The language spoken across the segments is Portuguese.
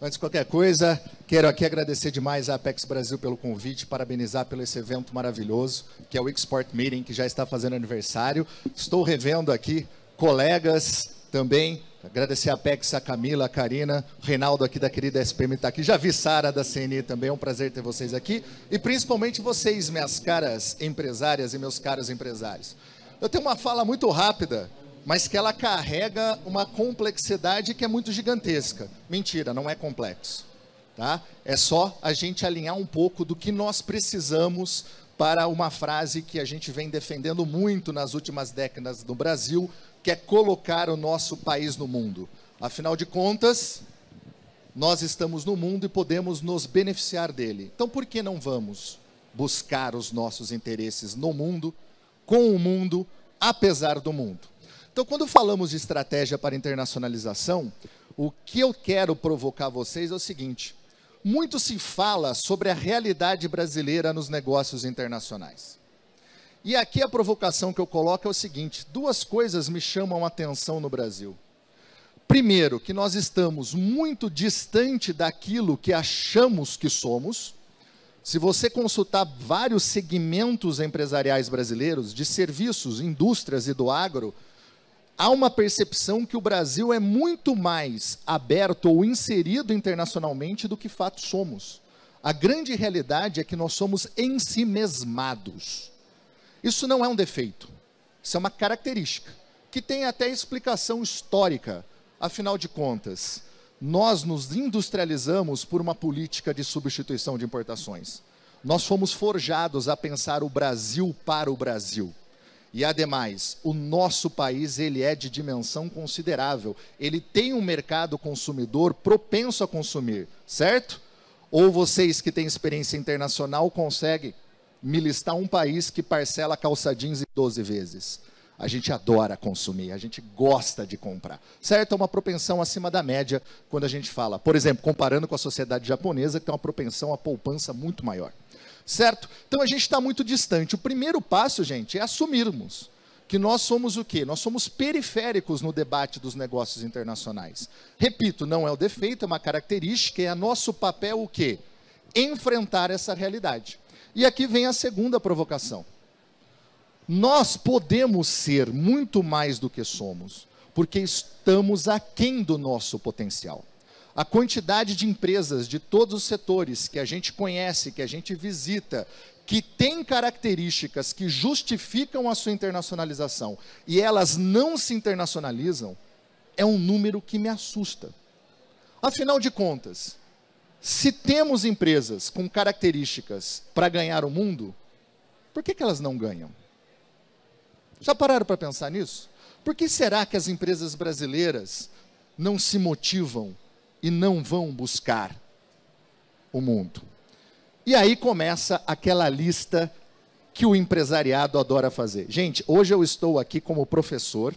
Antes de qualquer coisa, quero aqui agradecer demais à Apex Brasil pelo convite, parabenizar pelo esse evento maravilhoso, que é o Export Meeting, que já está fazendo aniversário. Estou revendo aqui colegas também, agradecer a Apex, a Camila, a Karina, o Reinaldo aqui da querida SPM está aqui, já vi Sara da CNI também, é um prazer ter vocês aqui, e principalmente vocês, minhas caras empresárias e meus caros empresários. Eu tenho uma fala muito rápida, mas que ela carrega uma complexidade que é muito gigantesca. Mentira, não é complexo. Tá? É só a gente alinhar um pouco do que nós precisamos para uma frase que a gente vem defendendo muito nas últimas décadas no Brasil, que é colocar o nosso país no mundo. Afinal de contas, nós estamos no mundo e podemos nos beneficiar dele. Então, por que não vamos buscar os nossos interesses no mundo, com o mundo, apesar do mundo? Então, quando falamos de estratégia para internacionalização, o que eu quero provocar vocês é o seguinte: muito se fala sobre a realidade brasileira nos negócios internacionais. E aqui a provocação que eu coloco é o seguinte: duas coisas me chamam a atenção no Brasil. Primeiro, que nós estamos muito distante daquilo que achamos que somos. Se você consultar vários segmentos empresariais brasileiros, de serviços, indústrias e do agro, há uma percepção que o Brasil é muito mais aberto ou inserido internacionalmente do que fato somos. A grande realidade é que nós somos ensimesmados. Isso não é um defeito, isso é uma característica, que tem até explicação histórica. Afinal de contas, nós nos industrializamos por uma política de substituição de importações. Nós fomos forjados a pensar o Brasil para o Brasil. E, ademais, o nosso país ele é de dimensão considerável. Ele tem um mercado consumidor propenso a consumir, certo? Ou vocês que têm experiência internacional conseguem me listar um país que parcela calça jeans em 12 vezes? A gente adora consumir, a gente gosta de comprar, certo? É uma propensão acima da média quando a gente fala. Por exemplo, comparando com a sociedade japonesa, que tem uma propensão à poupança muito maior. Certo? Então a gente está muito distante. O primeiro passo, gente, é assumirmos que nós somos o quê? Nós somos periféricos no debate dos negócios internacionais. Repito, não é o defeito, é uma característica, é nosso papel o quê? Enfrentar essa realidade. E aqui vem a segunda provocação. Nós podemos ser muito mais do que somos, porque estamos aquém do nosso potencial. A quantidade de empresas de todos os setores que a gente conhece, que a gente visita, que tem características que justificam a sua internacionalização e elas não se internacionalizam, é um número que me assusta. Afinal de contas, se temos empresas com características para ganhar o mundo, por que elas não ganham? Já pararam para pensar nisso? Por que será que as empresas brasileiras não se motivam e não vão buscar o mundo? E aí começa aquela lista que o empresariado adora fazer. Gente, hoje eu estou aqui como professor,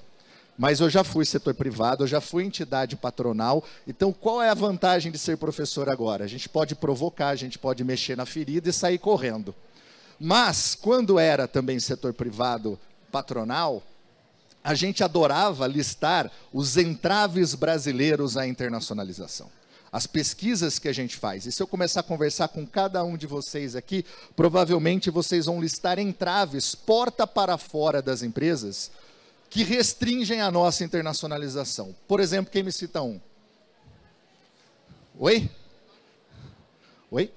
mas eu já fui setor privado, eu já fui entidade patronal. Então, qual é a vantagem de ser professor agora? A gente pode provocar, a gente pode mexer na ferida e sair correndo. Mas, quando era também setor privado patronal, a gente adorava listar os entraves brasileiros à internacionalização. As pesquisas que a gente faz. E se eu começar a conversar com cada um de vocês aqui, provavelmente vocês vão listar entraves, porta para fora das empresas, que restringem a nossa internacionalização. Por exemplo, quem me cita um? Oi? Oi?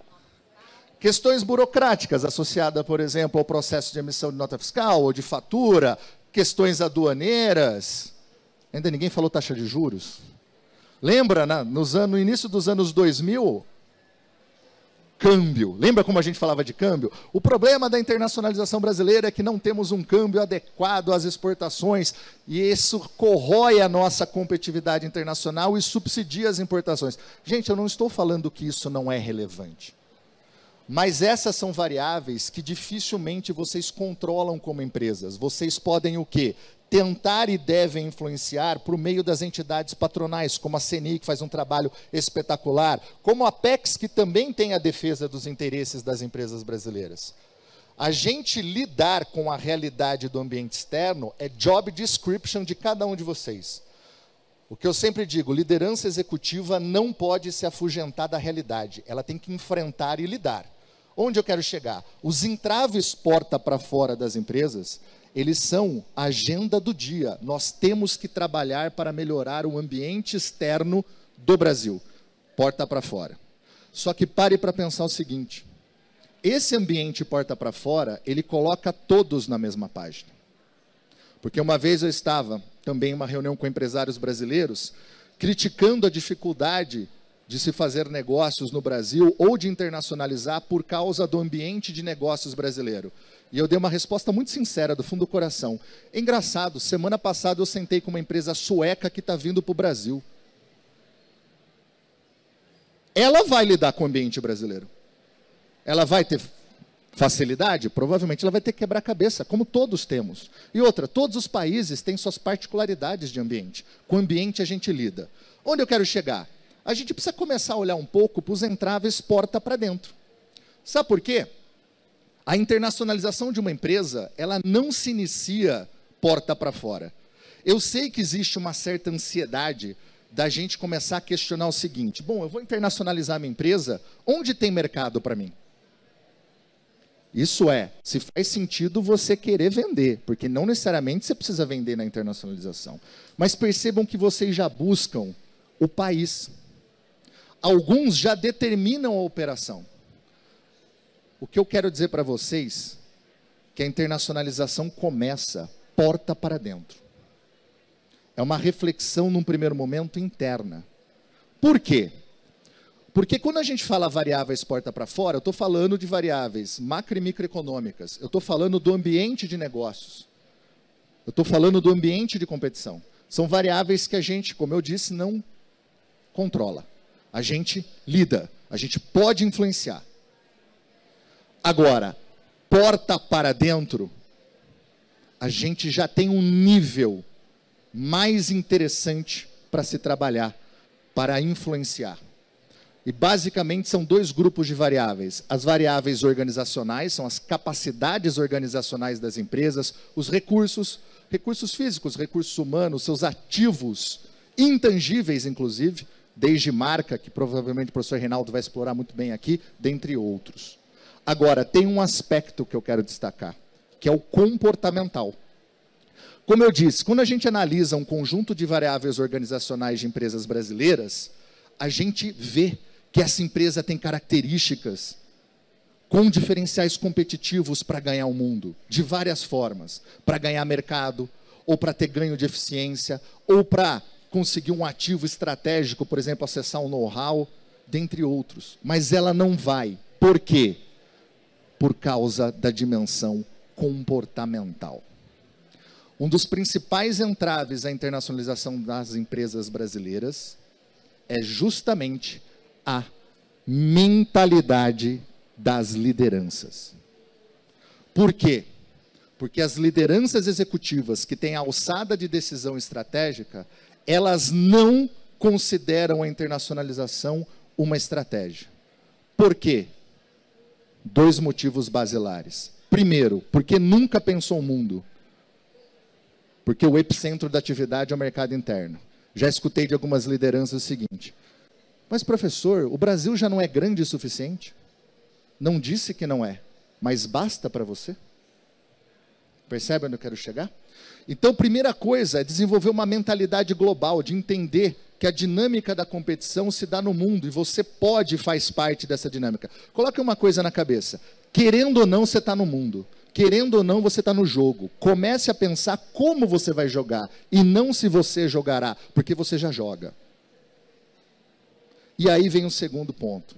Questões burocráticas associadas, por exemplo, ao processo de emissão de nota fiscal ou de fatura, questões aduaneiras, ainda ninguém falou taxa de juros. Lembra, no início dos anos 2000, câmbio. Lembra como a gente falava de câmbio? O problema da internacionalização brasileira é que não temos um câmbio adequado às exportações, e isso corrói a nossa competitividade internacional e subsidia as importações. Gente, eu não estou falando que isso não é relevante. Mas essas são variáveis que dificilmente vocês controlam como empresas. Vocês podem o quê? Tentar e devem influenciar por meio das entidades patronais, como a CNI, que faz um trabalho espetacular, como a Apex, que também tem a defesa dos interesses das empresas brasileiras. A gente lidar com a realidade do ambiente externo é job description de cada um de vocês. O que eu sempre digo, liderança executiva não pode se afugentar da realidade. Ela tem que enfrentar e lidar. Onde eu quero chegar? Os entraves porta para fora das empresas, eles são a agenda do dia. Nós temos que trabalhar para melhorar o ambiente externo do Brasil. Porta para fora. Só que pare para pensar o seguinte. Esse ambiente porta para fora, ele coloca todos na mesma página. Porque uma vez eu estava também em uma reunião com empresários brasileiros, criticando a dificuldade de se fazer negócios no Brasil ou de internacionalizar por causa do ambiente de negócios brasileiro. E eu dei uma resposta muito sincera, do fundo do coração. É engraçado, semana passada eu sentei com uma empresa sueca que está vindo para o Brasil. Ela vai lidar com o ambiente brasileiro. Ela vai ter facilidade? Provavelmente ela vai ter que quebrar a cabeça, como todos temos. E outra, todos os países têm suas particularidades de ambiente. Com o ambiente a gente lida. Onde eu quero chegar? A gente precisa começar a olhar um pouco para os entraves porta para dentro. Sabe por quê? A internacionalização de uma empresa, ela não se inicia porta para fora. Eu sei que existe uma certa ansiedade da gente começar a questionar o seguinte: bom, eu vou internacionalizar minha empresa, onde tem mercado para mim? Isso é, se faz sentido você querer vender, porque não necessariamente você precisa vender na internacionalização. Mas percebam que vocês já buscam o país. Alguns já determinam a operação. O que eu quero dizer para vocês, que a internacionalização começa porta para dentro. É uma reflexão, num primeiro momento, interna. Por quê? Porque quando a gente fala variáveis porta para fora, eu estou falando de variáveis macro e microeconômicas. Eu estou falando do ambiente de negócios. Eu estou falando do ambiente de competição. São variáveis que a gente, como eu disse, não controla. A gente lida, a gente pode influenciar. Agora, porta para dentro, a gente já tem um nível mais interessante para se trabalhar, para influenciar. E basicamente são dois grupos de variáveis. As variáveis organizacionais, são as capacidades organizacionais das empresas, os recursos físicos, recursos humanos, seus ativos intangíveis, inclusive, desde marca, que provavelmente o professor Reinaldo vai explorar muito bem aqui, dentre outros. Agora, tem um aspecto que eu quero destacar, que é o comportamental. Como eu disse, quando a gente analisa um conjunto de variáveis organizacionais de empresas brasileiras, a gente vê que essa empresa tem características com diferenciais competitivos para ganhar o mundo, de várias formas. Para ganhar mercado, ou para ter ganho de eficiência, ou para conseguir um ativo estratégico, por exemplo, acessar um know-how, dentre outros. Mas ela não vai. Por quê? Por causa da dimensão comportamental. Um dos principais entraves à internacionalização das empresas brasileiras é justamente a mentalidade das lideranças. Por quê? Porque as lideranças executivas que têm alçada de decisão estratégica, elas não consideram a internacionalização uma estratégia. Por quê? Dois motivos basilares. Primeiro, porque nunca pensou o mundo. Porque o epicentro da atividade é o mercado interno. Já escutei de algumas lideranças o seguinte: mas professor, o Brasil já não é grande o suficiente? Não disse que não é, mas basta para você? Percebe onde eu quero chegar? Então, primeira coisa é desenvolver uma mentalidade global, de entender que a dinâmica da competição se dá no mundo, e você pode e faz parte dessa dinâmica. Coloque uma coisa na cabeça: querendo ou não, você está no mundo. Querendo ou não, você está no jogo. Comece a pensar como você vai jogar, e não se você jogará, porque você já joga. E aí vem o segundo ponto.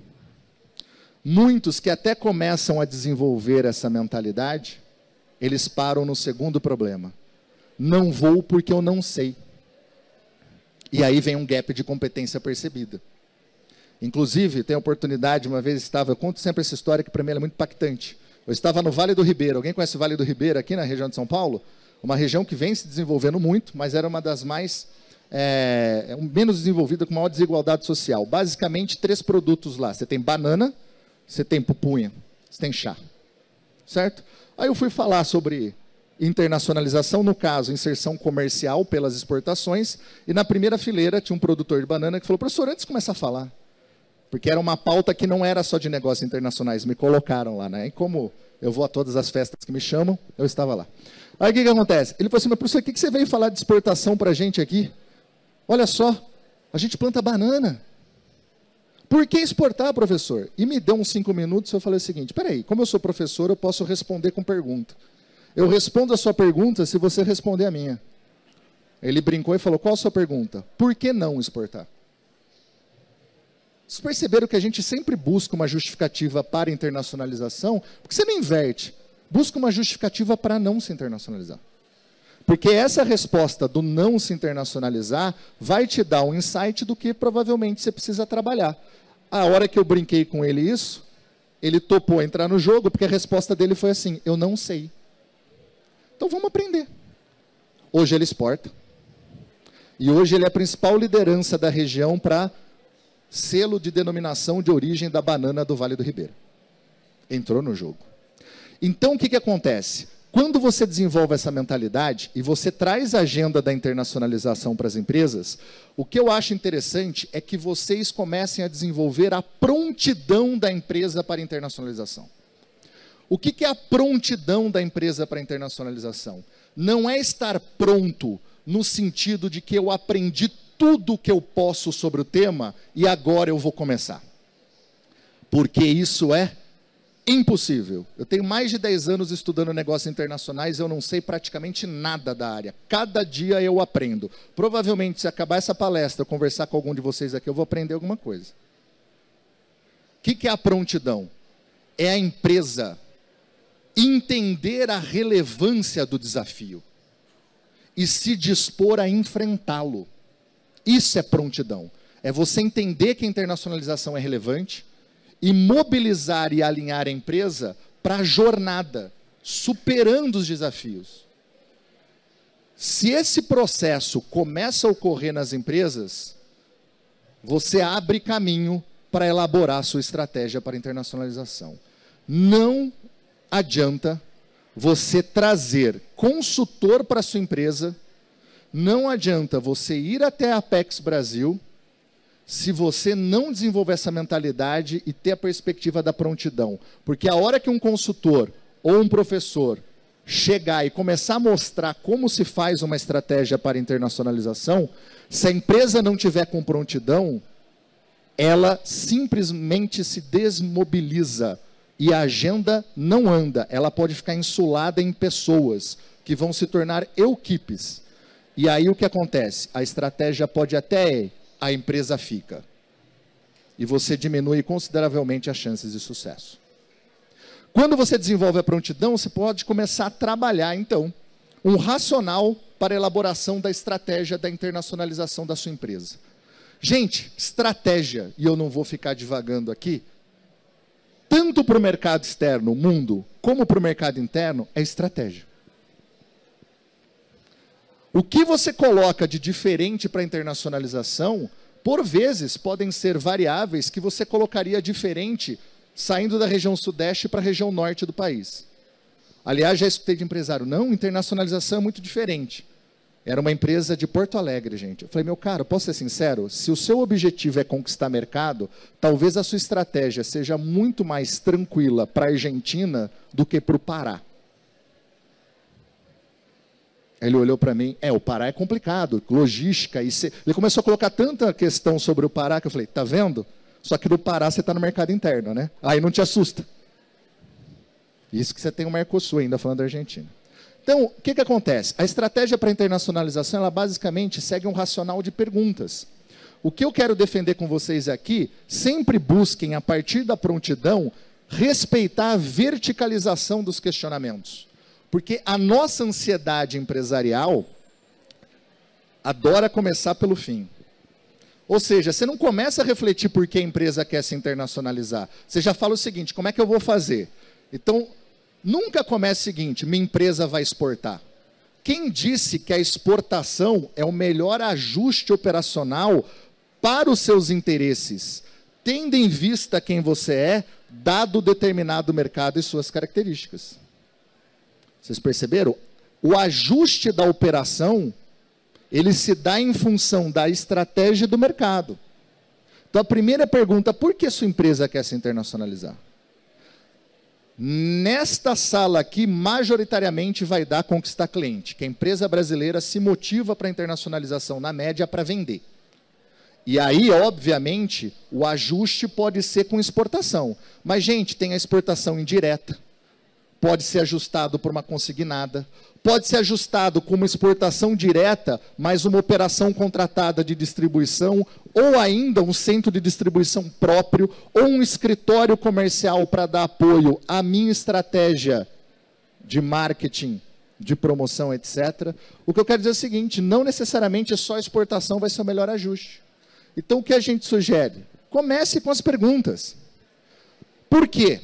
Muitos que até começam a desenvolver essa mentalidade, eles param no segundo problema. Não vou porque eu não sei. E aí vem um gap de competência percebida. Inclusive, tem a oportunidade, uma vez eu conto sempre essa história que para mim é muito impactante. Eu estava no Vale do Ribeira. Alguém conhece o Vale do Ribeira aqui na região de São Paulo? Uma região que vem se desenvolvendo muito, mas era uma das mais menos desenvolvida, com maior desigualdade social. Basicamente, 3 produtos lá. Você tem banana, você tem pupunha, você tem chá. Certo? Aí eu fui falar sobre internacionalização, no caso, inserção comercial pelas exportações, e na primeira fileira tinha um produtor de banana que falou, professor, antes de começar a falar, porque era uma pauta que não era só de negócios internacionais, me colocaram lá, né? E como eu vou a todas as festas que me chamam, eu estava lá. Aí o que acontece? Ele falou assim, mas professor, o que você veio falar de exportação para a gente aqui? Olha só, a gente planta banana. Por que exportar, professor? E me deu uns 5 minutos, eu falei o seguinte, peraí, como eu sou professor, eu posso responder com pergunta. Eu respondo a sua pergunta se você responder a minha. Ele brincou e falou, qual a sua pergunta? Por que não exportar? Vocês perceberam que a gente sempre busca uma justificativa para internacionalização? Porque você não inverte. Busca uma justificativa para não se internacionalizar. Porque essa resposta do não se internacionalizar vai te dar um insight do que provavelmente você precisa trabalhar. A hora que eu brinquei com ele isso, ele topou entrar no jogo, porque a resposta dele foi assim, eu não sei. Então vamos aprender. Hoje ele exporta. E hoje ele é a principal liderança da região para selo de denominação de origem da banana do Vale do Ribeira. Entrou no jogo. Então o que acontece? Quando você desenvolve essa mentalidade e você traz a agenda da internacionalização para as empresas, o que eu acho interessante é que vocês comecem a desenvolver a prontidão da empresa para a internacionalização. O que é a prontidão da empresa para a internacionalização? Não é estar pronto no sentido de que eu aprendi tudo o que eu posso sobre o tema e agora eu vou começar. Porque isso é impossível. Eu tenho mais de 10 anos estudando negócios internacionais, eu não sei praticamente nada da área. Cada dia eu aprendo. Provavelmente, se acabar essa palestra, eu conversar com algum de vocês aqui, eu vou aprender alguma coisa. O que é a prontidão? É a empresa entender a relevância do desafio e se dispor a enfrentá-lo. Isso é prontidão. É você entender que a internacionalização é relevante e mobilizar e alinhar a empresa para a jornada, superando os desafios. Se esse processo começa a ocorrer nas empresas, você abre caminho para elaborar a sua estratégia para a internacionalização. Não adianta você trazer consultor para a sua empresa, não adianta você ir até a Apex Brasil, se você não desenvolver essa mentalidade e ter a perspectiva da prontidão. Porque a hora que um consultor ou um professor chegar e começar a mostrar como se faz uma estratégia para internacionalização, se a empresa não tiver com prontidão, ela simplesmente se desmobiliza e a agenda não anda. Ela pode ficar insulada em pessoas que vão se tornar equipes. E aí o que acontece? A estratégia pode até ir, a empresa fica. E você diminui consideravelmente as chances de sucesso. Quando você desenvolve a prontidão, você pode começar a trabalhar, então, um racional para a elaboração da estratégia da internacionalização da sua empresa. Gente, estratégia, e eu não vou ficar divagando aqui, tanto para o mercado externo, mundo, como para o mercado interno, é estratégia. O que você coloca de diferente para a internacionalização, por vezes, podem ser variáveis que você colocaria diferente saindo da região sudeste para a região norte do país. Aliás, já escutei de empresário, não, internacionalização é muito diferente. Era uma empresa de Porto Alegre, gente. Eu falei, meu caro, posso ser sincero? Se o seu objetivo é conquistar mercado, talvez a sua estratégia seja muito mais tranquila para a Argentina do que para o Pará. Ele olhou para mim, o Pará é complicado, logística, ele começou a colocar tanta questão sobre o Pará, que eu falei, tá vendo? Só que no Pará você está no mercado interno, né? Aí não te assusta. Isso que você tem o Mercosul ainda, falando da Argentina. Então, o que acontece? A estratégia para a internacionalização, ela basicamente segue um racional de perguntas. O que eu quero defender com vocês aqui, sempre busquem, a partir da prontidão, respeitar a verticalização dos questionamentos. Porque a nossa ansiedade empresarial adora começar pelo fim. Ou seja, você não começa a refletir por que a empresa quer se internacionalizar. Você já fala o seguinte, como é que eu vou fazer? Então, nunca comece o seguinte, minha empresa vai exportar. Quem disse que a exportação é o melhor ajuste operacional para os seus interesses, tendo em vista quem você é, dado determinado mercado e suas características? Vocês perceberam? O ajuste da operação, ele se dá em função da estratégia do mercado. Então, a primeira pergunta, por que sua empresa quer se internacionalizar? Nesta sala aqui, majoritariamente vai dar conquistar cliente, que a empresa brasileira se motiva para a internacionalização, na média, para vender. E aí, obviamente, o ajuste pode ser com exportação. Mas, gente, tem a exportação indireta, pode ser ajustado por uma consignada, pode ser ajustado com uma exportação direta, mais uma operação contratada de distribuição, ou ainda um centro de distribuição próprio, ou um escritório comercial para dar apoio à minha estratégia de marketing, de promoção, etc. O que eu quero dizer é o seguinte, não necessariamente só a exportação vai ser o melhor ajuste. Então, o que a gente sugere? Comece com as perguntas. Por quê?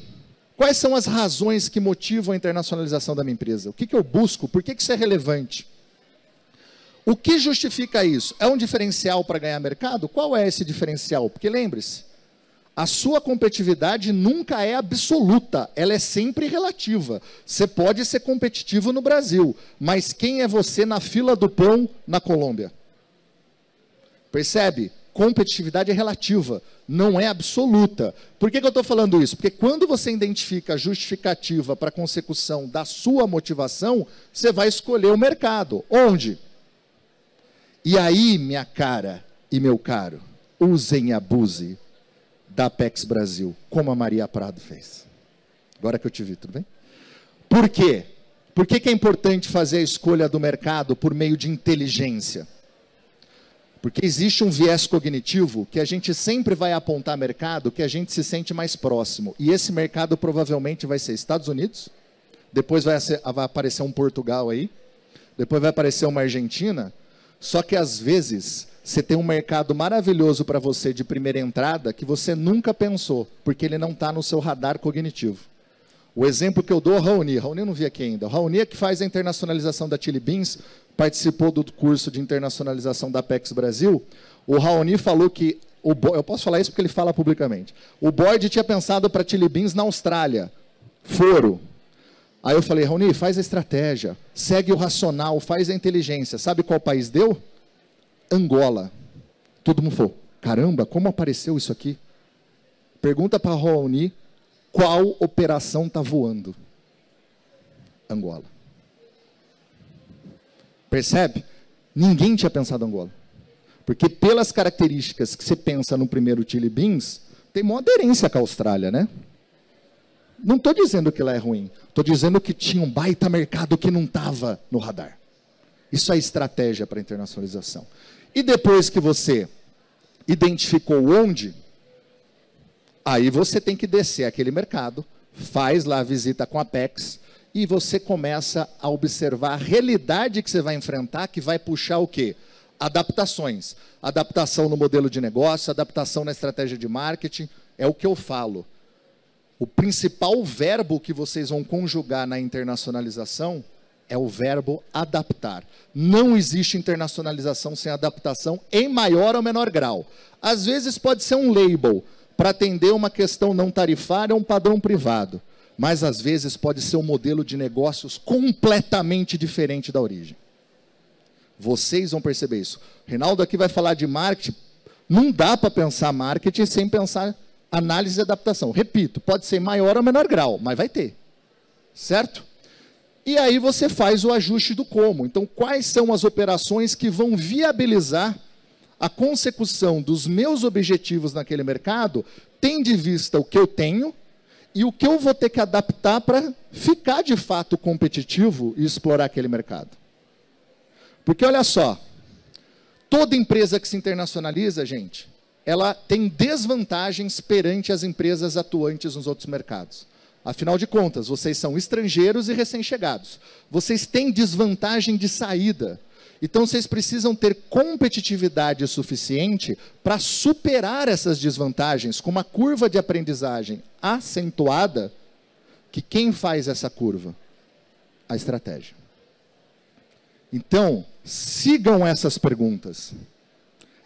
Quais são as razões que motivam a internacionalização da minha empresa? O que eu busco? Por que isso é relevante? O que justifica isso? É um diferencial para ganhar mercado? Qual é esse diferencial? Porque lembre-se, a sua competitividade nunca é absoluta, ela é sempre relativa. Você pode ser competitivo no Brasil, mas quem é você na fila do pão na Colômbia? Percebe? Competitividade é relativa, não é absoluta. Por que eu estou falando isso? Porque quando você identifica a justificativa para a consecução da sua motivação, você vai escolher o mercado. Onde? E aí, minha cara e meu caro, usem e abuse da Apex Brasil, como a Maria Prado fez. Agora que eu te vi, tudo bem? Por quê? Por que é importante fazer a escolha do mercado por meio de inteligência? Porque existe um viés cognitivo que a gente sempre vai apontar mercado que a gente se sente mais próximo. E esse mercado provavelmente vai ser Estados Unidos, depois vai aparecer um Portugal aí, depois vai aparecer uma Argentina, só que às vezes você tem um mercado maravilhoso para você de primeira entrada que você nunca pensou, porque ele não está no seu radar cognitivo. O exemplo que eu dou, Raoni eu não vi aqui ainda, o Raoni é que faz a internacionalização da Chili Beans, participou do curso de internacionalização da Apex Brasil. O Raoni falou que, eu posso falar isso porque ele fala publicamente, o board tinha pensado para Chili Beans na Austrália, foro. Aí eu falei, Raoni, faz a estratégia, segue o racional, faz a inteligência. Sabe qual país deu? Angola. Todo mundo falou, caramba, como apareceu isso aqui? Pergunta para Raoni, qual operação está voando? Angola. Percebe? Ninguém tinha pensado em Angola. Porque pelas características que você pensa no primeiro Chili Beans, tem uma aderência com a Austrália, né? Não estou dizendo que lá é ruim. Estou dizendo que tinha um baita mercado que não estava no radar. Isso é estratégia para internacionalização. E depois que você identificou onde, aí você tem que descer aquele mercado, faz lá a visita com a Apex, e você começa a observar a realidade que você vai enfrentar, que vai puxar o quê? Adaptações. Adaptação no modelo de negócio, adaptação na estratégia de marketing, é o que eu falo. O principal verbo que vocês vão conjugar na internacionalização é o verbo adaptar. Não existe internacionalização sem adaptação, em maior ou menor grau. Às vezes pode ser um label, para atender uma questão não tarifária ou um padrão privado. Mas, às vezes, pode ser um modelo de negócios completamente diferente da origem. Vocês vão perceber isso. Reinaldo aqui vai falar de marketing. Não dá para pensar marketing sem pensar análise e adaptação. Repito, pode ser em maior ou menor grau, mas vai ter. Certo? E aí você faz o ajuste do como. Então, quais são as operações que vão viabilizar a consecução dos meus objetivos naquele mercado, tendo em vista o que eu tenho, e o que eu vou ter que adaptar para ficar de fato competitivo e explorar aquele mercado. Porque olha só, toda empresa que se internacionaliza, gente, ela tem desvantagens perante as empresas atuantes nos outros mercados. Afinal de contas, vocês são estrangeiros e recém-chegados. Vocês têm desvantagem de saída. Então, vocês precisam ter competitividade suficiente para superar essas desvantagens com uma curva de aprendizagem acentuada, que quem faz essa curva? A estratégia. Então, sigam essas perguntas.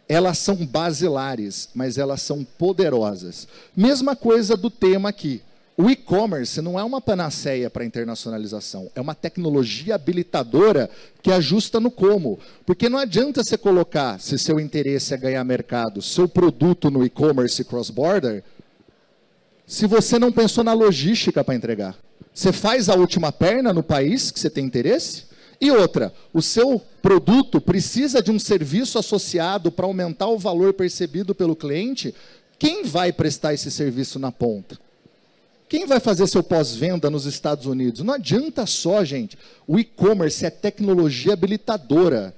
Elas são basilares, mas elas são poderosas. Mesma coisa do tema aqui. O e-commerce não é uma panaceia para a internacionalização, é uma tecnologia habilitadora que ajusta no como. Porque não adianta você colocar, se seu interesse é ganhar mercado, seu produto no e-commerce cross-border, se você não pensou na logística para entregar. Você faz a última perna no país que você tem interesse? E outra, o seu produto precisa de um serviço associado para aumentar o valor percebido pelo cliente. Quem vai prestar esse serviço na ponta? Quem vai fazer seu pós-venda nos Estados Unidos? Não adianta só, gente. O e-commerce é tecnologia habilitadora.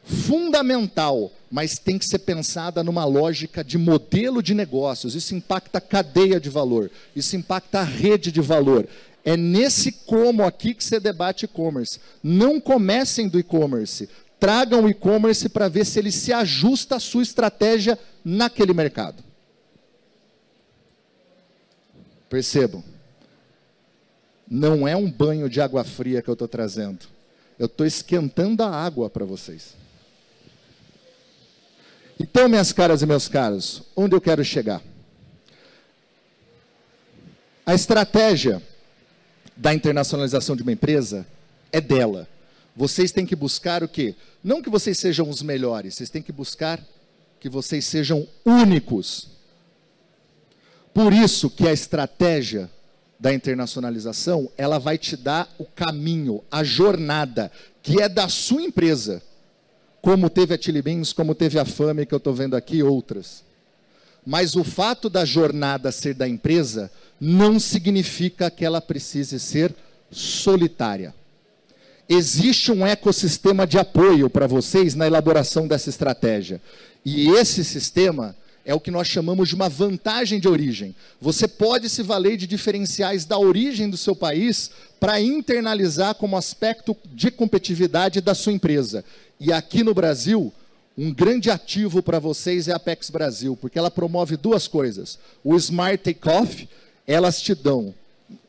Fundamental, mas tem que ser pensada numa lógica de modelo de negócios. Isso impacta a cadeia de valor. Isso impacta a rede de valor. É nesse como aqui que você debate e-commerce. Não comecem do e-commerce. Tragam o e-commerce para ver se ele se ajusta à sua estratégia naquele mercado. Percebam, não é um banho de água fria que eu estou trazendo. Eu estou esquentando a água para vocês. Então, minhas caras e meus caros, onde eu quero chegar? A estratégia da internacionalização de uma empresa é dela. Vocês têm que buscar o quê? Não que vocês sejam os melhores, vocês têm que buscar que vocês sejam únicos. Por isso que a estratégia da internacionalização, ela vai te dar o caminho, a jornada, que é da sua empresa. Como teve a Chili Beans, como teve a Fame, que eu estou vendo aqui, outras. Mas o fato da jornada ser da empresa, não significa que ela precise ser solitária. Existe um ecossistema de apoio para vocês na elaboração dessa estratégia. E esse sistema é o que nós chamamos de uma vantagem de origem. Você pode se valer de diferenciais da origem do seu país para internalizar como aspecto de competitividade da sua empresa. E aqui no Brasil, um grande ativo para vocês é a Apex Brasil, porque ela promove duas coisas. O Smart Takeoff, elas te dão,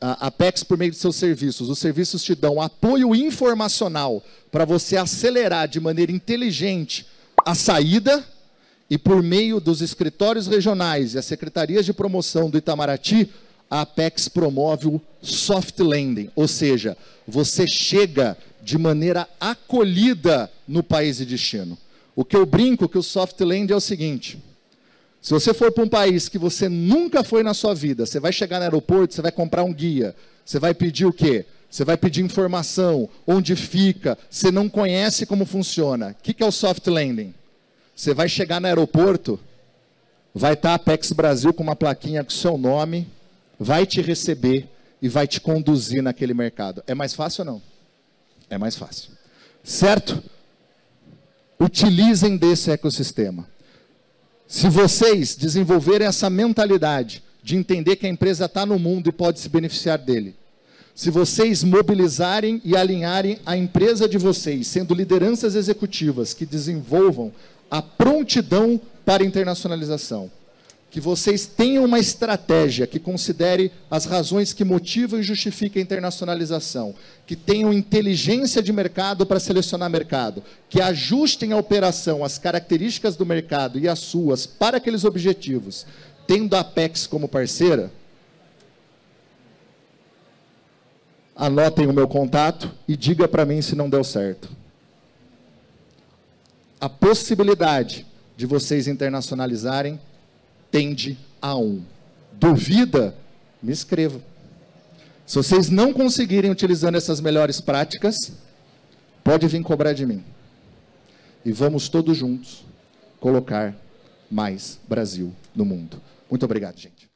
a Apex por meio de seus serviços, os serviços te dão apoio informacional para você acelerar de maneira inteligente a saída. E por meio dos escritórios regionais e as secretarias de promoção do Itamaraty, a Apex promove o soft landing, ou seja, você chega de maneira acolhida no país de destino. O que eu brinco que o soft landing é o seguinte: se você for para um país que você nunca foi na sua vida, você vai chegar no aeroporto, você vai comprar um guia, você vai pedir o quê? Você vai pedir informação, onde fica, você não conhece como funciona. O que é o soft landing? Você vai chegar no aeroporto, vai estar a Apex Brasil com uma plaquinha com seu nome, vai te receber e vai te conduzir naquele mercado. É mais fácil ou não? É mais fácil. Certo? Utilizem desse ecossistema. Se vocês desenvolverem essa mentalidade de entender que a empresa está no mundo e pode se beneficiar dele, se vocês mobilizarem e alinharem a empresa de vocês, sendo lideranças executivas que desenvolvam a prontidão para a internacionalização, que vocês tenham uma estratégia que considere as razões que motivam e justificam a internacionalização, que tenham inteligência de mercado para selecionar mercado, que ajustem a operação às características do mercado e às suas para aqueles objetivos, tendo a Apex como parceira, anotem o meu contato e diga para mim se não deu certo. A possibilidade de vocês internacionalizarem tende a 1. Duvida? Me escreva. Se vocês não conseguirem utilizando essas melhores práticas, pode vir cobrar de mim. E vamos todos juntos colocar mais Brasil no mundo. Muito obrigado, gente.